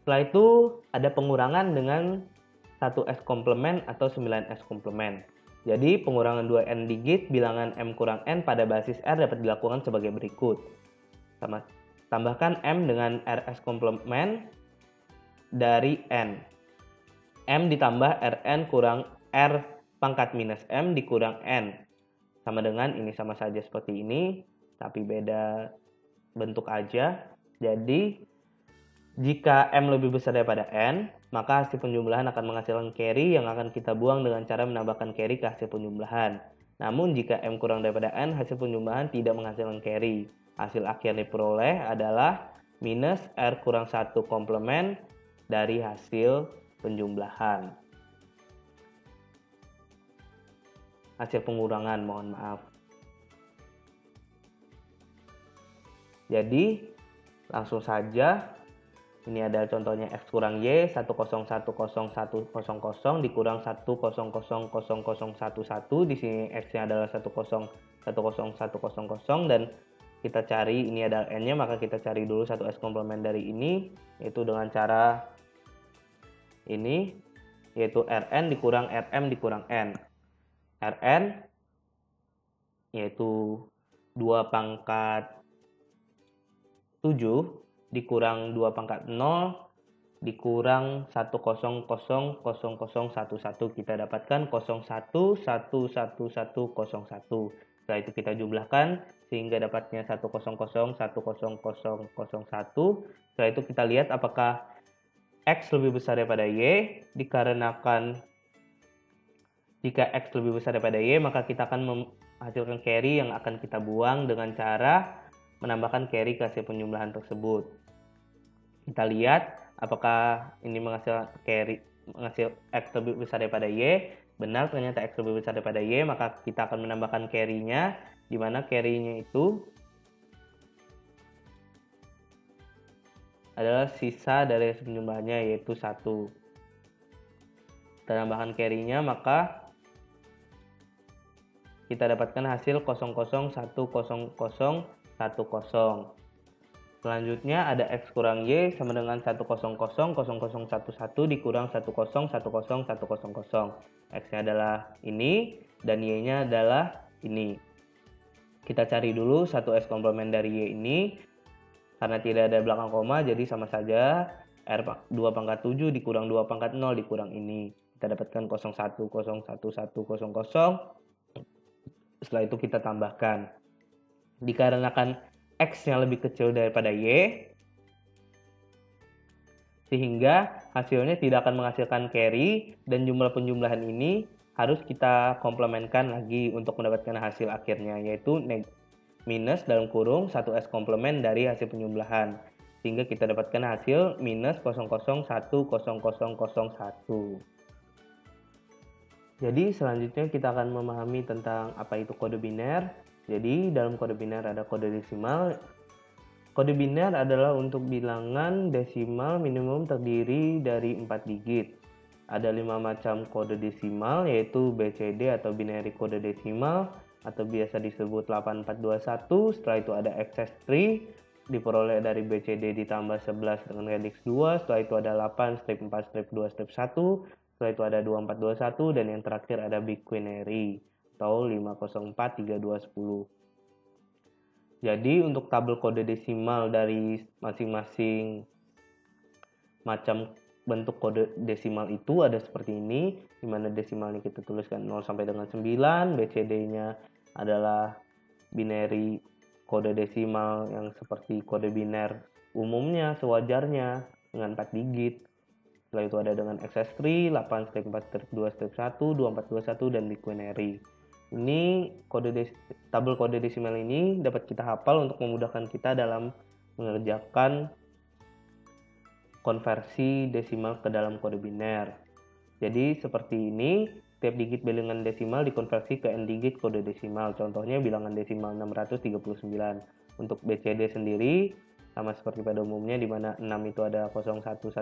Setelah itu ada pengurangan dengan 1s komplement atau 9s komplement. Jadi pengurangan 2n digit bilangan m kurang n pada basis r dapat dilakukan sebagai berikut. Tambahkan m dengan rs komplement dari n. M ditambah rn kurang r pangkat minus m dikurang n. Sama dengan ini, sama saja seperti ini, tapi beda bentuk aja. Jadi jika m lebih besar daripada n, maka hasil penjumlahan akan menghasilkan carry yang akan kita buang dengan cara menambahkan carry ke hasil penjumlahan. Namun jika m kurang daripada n, hasil penjumlahan tidak menghasilkan carry. Hasil akhir yang diperoleh adalah minus r kurang 1 komplement dari hasil penjumlahan. Hasil pengurangan, mohon maaf. Jadi langsung saja. Ini adalah contohnya x kurang y 1010100 dikurang 1000011. Di sini x-nya adalah 1010100 dan kita cari ini adalah n-nya, maka kita cari dulu 1s komplement dari ini, yaitu dengan cara ini, yaitu rn dikurang rm dikurang n. Rn yaitu 2 pangkat 7 dikurang 2 pangkat 0 dikurang 1000011. Kita dapatkan 01111101. Setelah itu kita jumlahkan sehingga dapatnya 1001001. Setelah itu kita lihat apakah x lebih besar daripada y, dikarenakan jika x lebih besar daripada y, maka kita akan menghasilkan carry yang akan kita buang dengan cara menambahkan carry ke hasil penjumlahan tersebut. Kita lihat apakah ini menghasilkan x lebih besar daripada y. Benar, ternyata x lebih besar daripada y, maka kita akan menambahkan carry-nya, di mana carry-nya itu adalah sisa dari hasil penjumlahannya, yaitu 1. Kita tambahkan carry-nya, maka kita dapatkan hasil 0010010. Selanjutnya ada x kurang y sama dengan 1000011 dikurang 1010100. X-nya adalah ini dan y-nya adalah ini. Kita cari dulu 1s komplement dari y ini. Karena tidak ada belakang koma, jadi sama saja r 2 pangkat 7 dikurang 2 pangkat 0 dikurang ini. Kita dapatkan 0101100. Setelah itu kita tambahkan. Dikarenakan x-nya lebih kecil daripada y, sehingga hasilnya tidak akan menghasilkan carry dan jumlah penjumlahan ini harus kita komplementkan lagi untuk mendapatkan hasil akhirnya, yaitu minus dalam kurung 1s komplement dari hasil penjumlahan, sehingga kita dapatkan hasil minus 0010001. Jadi selanjutnya kita akan memahami tentang apa itu kode biner. Jadi dalam kode biner ada kode desimal. Kode biner adalah untuk bilangan desimal minimum terdiri dari 4 digit. Ada 5 macam kode desimal, yaitu BCD atau binary kode desimal atau biasa disebut 8421. Setelah itu ada excess 3 diperoleh dari BCD ditambah 11 dengan radix 2. Setelah itu ada 8 strip 4 strip 2 strip 1. Setelah itu ada 2421 dan yang terakhir ada biquinary atau 5043210. Jadi untuk tabel kode desimal dari masing-masing macam bentuk kode desimal itu ada seperti ini, di mana desimalnya kita tuliskan 0 sampai dengan 9, BCD-nya adalah binary kode desimal yang seperti kode biner umumnya sewajarnya dengan 4 digit. Setelah itu ada dengan XS3, 8 strip 4 strip 2 strip 1, 2421 dan biquinary. Ini tabel kode desimal ini dapat kita hafal untuk memudahkan kita dalam mengerjakan konversi desimal ke dalam kode biner. Jadi seperti ini, setiap digit bilangan desimal dikonversi ke n digit kode desimal. Contohnya bilangan desimal 639. Untuk BCD sendiri sama seperti pada umumnya, di mana 6 itu ada 0110,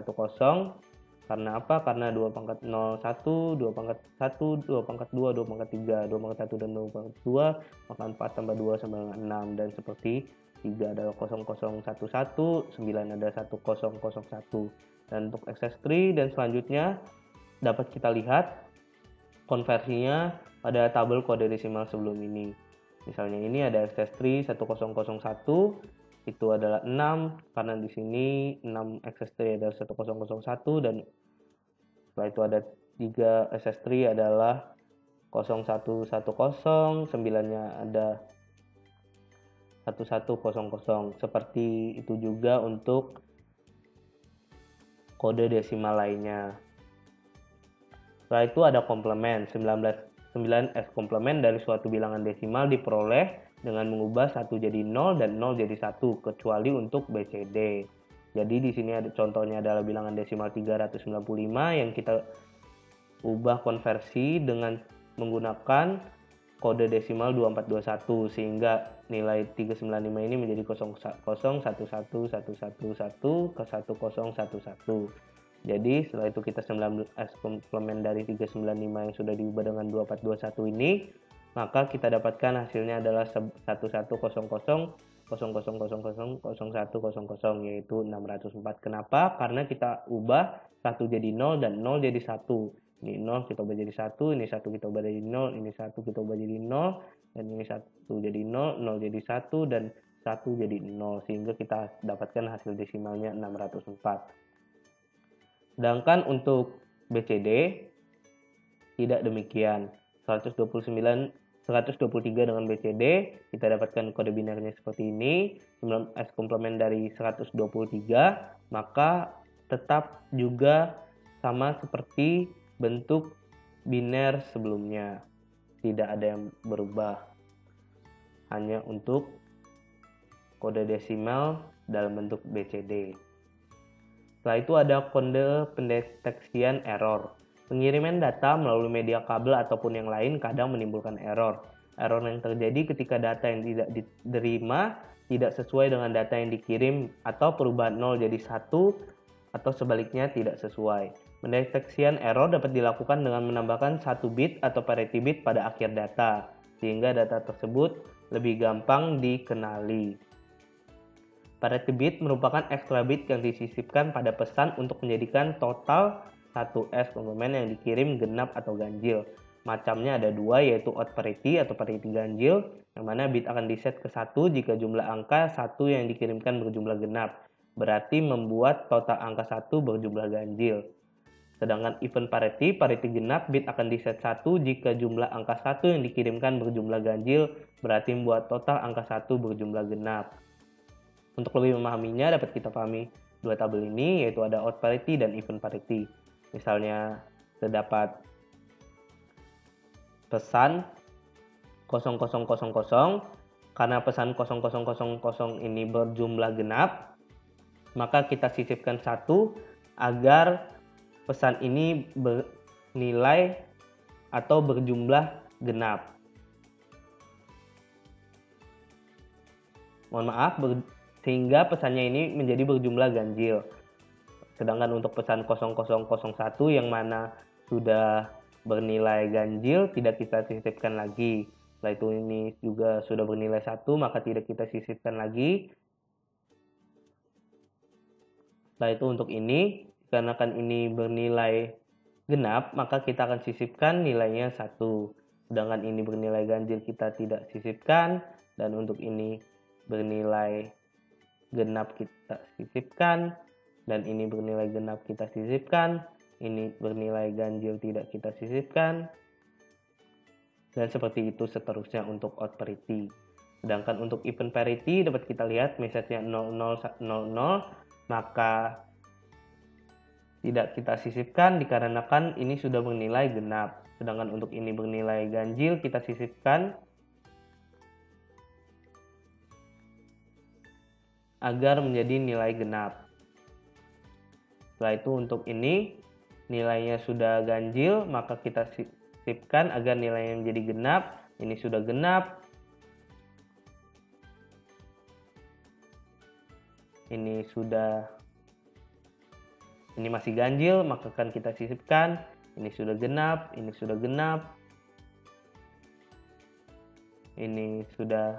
Karena apa? Karena 2 pangkat 0, 1, 2 pangkat 1, 2 pangkat 2, 2 pangkat 3, 2 pangkat 1 dan 2 pangkat 2, maka 4 tambah 2 sama dengan 6. Dan seperti 3 adalah 0011, 9 ada 1001. Dan untuk XS3 dan selanjutnya dapat kita lihat konversinya pada tabel kode desimal sebelum ini. Misalnya ini ada XS3 1001, itu adalah 6, karena di sini 6 XS3 adalah 1001, dan setelah itu ada 3 XS3 adalah 0110, 9-nya ada 1100. Seperti itu juga untuk kode desimal lainnya. Setelah itu ada komplement. 9S komplement dari suatu bilangan desimal diperoleh dengan mengubah 1 jadi 0 dan 0 jadi 1, kecuali untuk BCD. Jadi di sini ada contohnya adalah bilangan desimal 395 yang kita ubah konversi dengan menggunakan kode desimal 2421, sehingga nilai 395 ini menjadi 001111 ke 1011. Jadi setelah itu kita 19S komplement dari 395 yang sudah diubah dengan 2421 ini, maka kita dapatkan hasilnya adalah 110000000100, yaitu 604. Kenapa? Karena kita ubah 1 jadi 0 dan 0 jadi 1. Ini 0 kita ubah jadi 1, ini 1 kita ubah jadi 0, ini 1 kita ubah jadi 0, dan ini 1 jadi 0, 0 jadi 1, dan 1 jadi 0, sehingga kita dapatkan hasil desimalnya 604. Sedangkan untuk BCD tidak demikian. 123 dengan BCD kita dapatkan kode binernya seperti ini. 9S komplement dari 123, maka tetap juga sama seperti bentuk biner sebelumnya. Tidak ada yang berubah. Hanya untuk kode desimal dalam bentuk BCD. Setelah itu ada kode pendeteksian error. Pengiriman data melalui media kabel ataupun yang lain kadang menimbulkan error. Error yang terjadi ketika data yang tidak diterima tidak sesuai dengan data yang dikirim, atau perubahan 0 jadi 1, atau sebaliknya tidak sesuai. Pendeteksian error dapat dilakukan dengan menambahkan 1 bit atau parity bit pada akhir data, sehingga data tersebut lebih gampang dikenali. Parity bit merupakan ekstra bit yang disisipkan pada pesan untuk menjadikan total 1S komplement yang dikirim genap atau ganjil. Macamnya ada 2, yaitu odd parity atau parity ganjil, yang mana bit akan diset ke 1 jika jumlah angka 1 yang dikirimkan berjumlah genap, berarti membuat total angka 1 berjumlah ganjil. Sedangkan even parity genap, bit akan diset 1 jika jumlah angka 1 yang dikirimkan berjumlah ganjil, berarti membuat total angka 1 berjumlah genap. Untuk lebih memahaminya, dapat kita pahami dua tabel ini, yaitu ada odd parity dan even parity. Misalnya, terdapat pesan 0000, karena pesan 0000 ini berjumlah genap, maka kita sisipkan 1 agar pesan ini bernilai atau berjumlah genap. Mohon maaf, sehingga pesannya ini menjadi berjumlah ganjil. Sedangkan untuk pesan 0001 yang mana sudah bernilai ganjil tidak kita sisipkan lagi. Setelah itu ini juga sudah bernilai 1, maka tidak kita sisipkan lagi. Setelah itu untuk ini, karena kan ini bernilai genap, maka kita akan sisipkan nilainya 1. Sedangkan ini bernilai ganjil kita tidak sisipkan, dan untuk ini bernilai genap kita sisipkan, dan ini bernilai genap kita sisipkan, ini bernilai ganjil tidak kita sisipkan, dan seperti itu seterusnya untuk odd parity. Sedangkan untuk even parity dapat kita lihat message-nya 0000, maka tidak kita sisipkan dikarenakan ini sudah bernilai genap. Sedangkan untuk ini bernilai ganjil kita sisipkan agar menjadi nilai genap. Setelah itu untuk ini nilainya sudah ganjil, maka kita sisipkan agar nilainya menjadi genap. Ini sudah genap. Ini sudah ini masih ganjil, maka akan kita sisipkan. Ini sudah genap, ini sudah genap. Ini sudah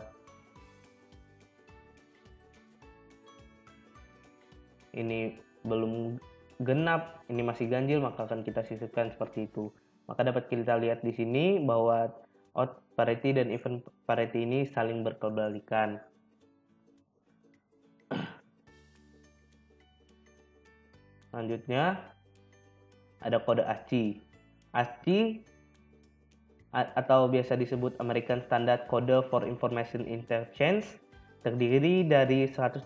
belum genap, ini masih ganjil, maka akan kita sisipkan seperti itu. Maka dapat kita lihat di sini bahwa odd parity dan even parity ini saling berkebalikan. Selanjutnya ada kode ASCII. ASCII atau biasa disebut American Standard Code for Information Interchange terdiri dari 128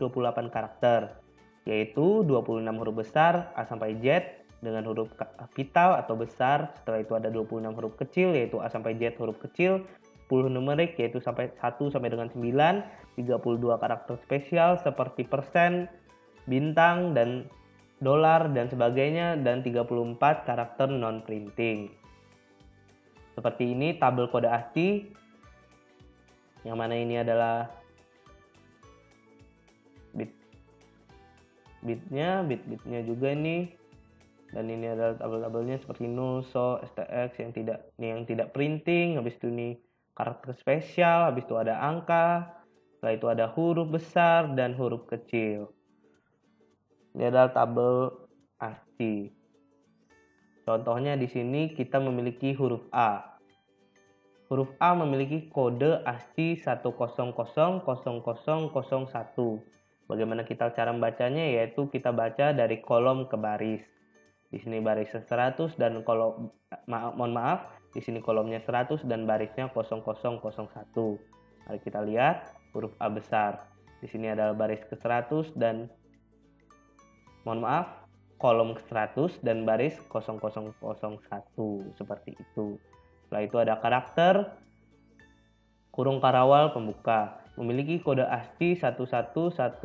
karakter, yaitu 26 huruf besar A sampai Z dengan huruf kapital atau besar. Setelah itu ada 26 huruf kecil yaitu A sampai Z huruf kecil, 10 numerik yaitu sampai 1 sampai dengan 9, 32 karakter spesial seperti persen, bintang dan dolar dan sebagainya, dan 34 karakter non-printing. Seperti ini tabel kode ASCII, yang mana ini adalah bitnya juga ini, dan ini adalah tabel-tabelnya seperti null, show, stx yang tidak printing. Habis itu ini karakter spesial, habis itu ada angka, setelah itu ada huruf besar dan huruf kecil. Ini adalah tabel ASCII. Contohnya di sini kita memiliki huruf A. Huruf A memiliki kode ASCII 1000001. Bagaimana kita cara membacanya? Yaitu kita baca dari kolom ke baris. Di sini barisnya 100 dan di sini kolomnya 100 dan barisnya 0001. Mari kita lihat huruf A besar. Di sini adalah baris ke 100 dan kolom ke 100 dan baris 0001 seperti itu. Setelah itu ada karakter kurung karawal pembuka memiliki kode ASCII 1111011.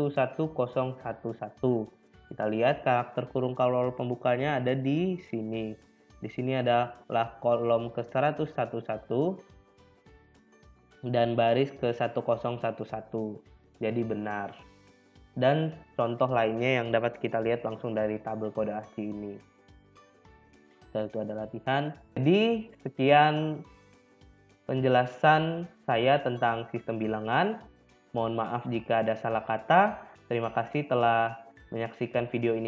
Kita lihat karakter kurung karawal pembukanya ada di sini. Di sini adalah kolom ke 111 dan baris ke 1011. Jadi benar. Dan contoh lainnya yang dapat kita lihat langsung dari tabel kode ASCII ini. Setelah itu ada latihan. Jadi sekian penjelasan saya tentang sistem bilangan. Mohon maaf jika ada salah kata. Terima kasih telah menyaksikan video ini.